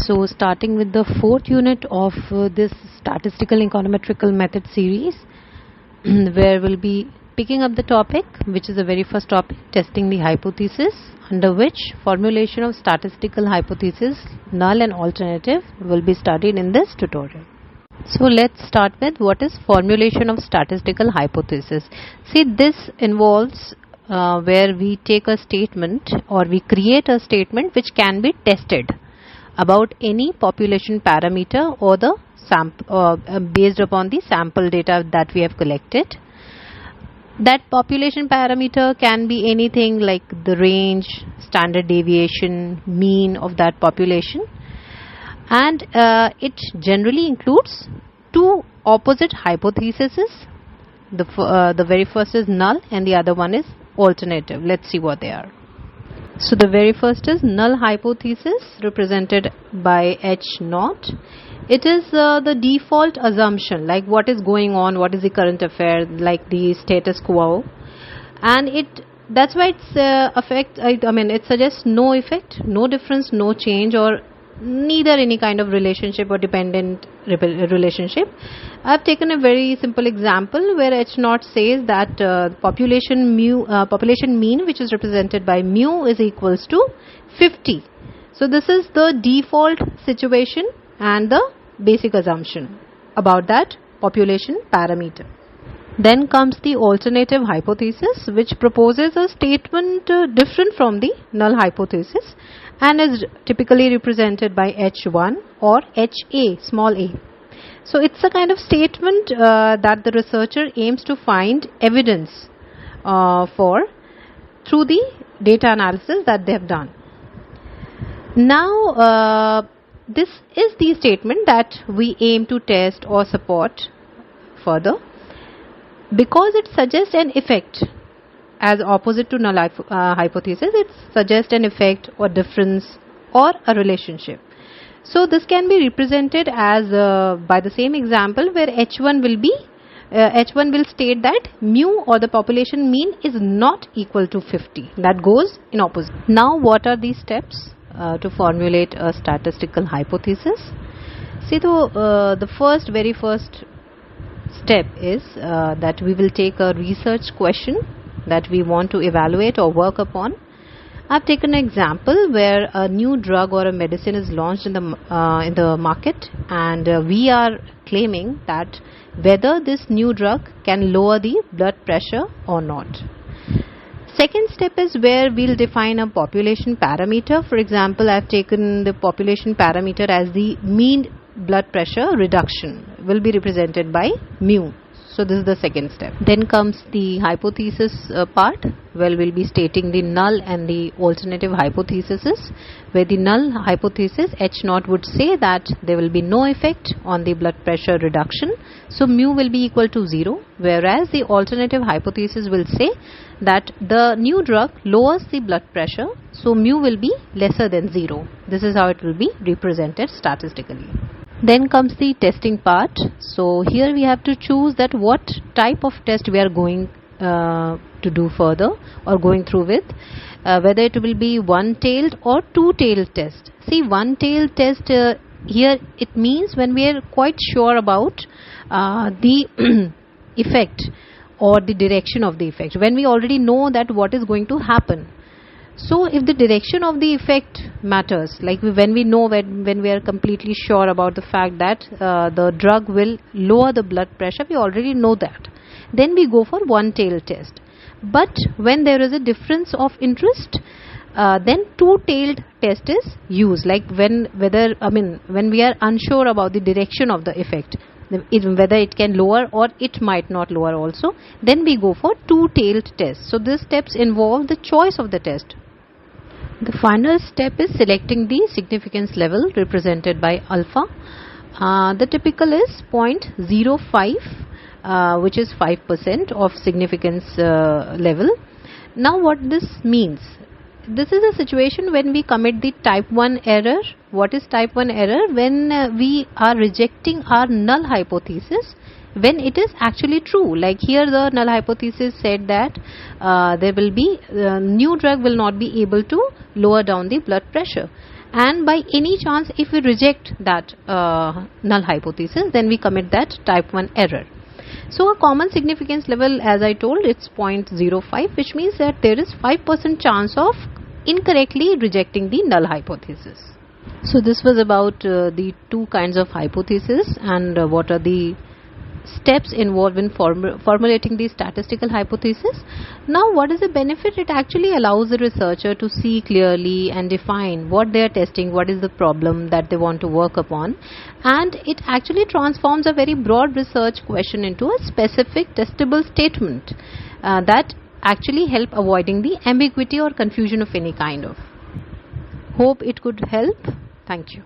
So starting with the fourth unit of this statistical econometrical method series, where we'll be picking up the topic, which is the very first topic, testing the hypothesis, under which formulation of statistical hypothesis, null and alternative, will be studied in this tutorial. So let's start with what is formulation of statistical hypothesis. See, this involves where we take a statement or we create a statement which can be tested about any population parameter or the based upon the sample data that we have collected. That population parameter can be anything like the range, standard deviation, mean of that population, and it generally includes two opposite hypotheses. The very first is null and the other one is alternative. Let's see what they are. So the very first is null hypothesis, represented by H naught. It is the default assumption, like what is going on, what is the current affair, like the status quo, and that's why it suggests no effect, no difference, no change, or neither any kind of relationship or dependent relationship. I've taken a very simple example where H naught says that population mean, which is represented by mu, is equals to 50. So this is the default situation and the basic assumption about that population parameter. Then comes the alternative hypothesis, which proposes a statement different from the null hypothesis and is typically represented by H1 or HA, small a. So it's a kind of statement that the researcher aims to find evidence for through the data analysis that they have done. Now this is the statement that we aim to test or support further, because it suggests an effect as opposite to null hypothesis. It suggests an effect or difference or a relationship. So this can be represented as by the same example where H1 will state that mu or the population mean is not equal to 50. That goes in opposite. Now what are these steps to formulate a statistical hypothesis? See, the very first step is that we will take a research question that we want to evaluate or work upon. I've taken an example where a new drug or a medicine is launched in the market, and we are claiming that whether this new drug can lower the blood pressure or not. Second step is where we'll define a population parameter. For example, I've taken the population parameter as the mean blood pressure reduction, will be represented by mu. So this is the second step. Then comes the hypothesis part, where we'll be stating the null and the alternative hypotheses, where the null hypothesis H naught would say that there will be no effect on the blood pressure reduction, so mu will be equal to 0, whereas the alternative hypothesis will say that the new drug lowers the blood pressure, so mu will be lesser than 0. This is how it will be represented statistically. Then comes the testing part. So here we have to choose that what type of test we are going to do further or going through with, whether it will be one-tailed or two-tailed test. See, one-tailed test here it means when we are quite sure about the effect or the direction of the effect, when we already know that what is going to happen. So if the direction of the effect matters, like when we know when we are completely sure about the fact that the drug will lower the blood pressure, we already know that, then we go for one-tailed test. But when there is a difference of interest, then two-tailed test is used, like when we are unsure about the direction of the effect, whether it can lower or it might not lower also, then we go for two-tailed test. So these steps involve the choice of the test. The final step is selecting the significance level, represented by alpha. The typical is 0.05, which is 5% of significance level. Now what this means? This is a situation when we commit the type 1 error. What is type 1 error? When we are rejecting our null hypothesis when it is actually true. Like here the null hypothesis said that new drug will not be able to lower down the blood pressure, and by any chance if we reject that null hypothesis, then we commit that type 1 error. So a common significance level, as I told, it's 0.05, which means that there is 5% chance of incorrectly rejecting the null hypothesis. So this was about the two kinds of hypothesis and what are the steps involved in formulating the statistical hypothesis. Now what is the benefit? It actually allows the researcher to see clearly and define what they are testing, what is the problem that they want to work upon, and it actually transforms a very broad research question into a specific testable statement that actually help avoiding the ambiguity or confusion of any kind of. Hope it could help. Thank you.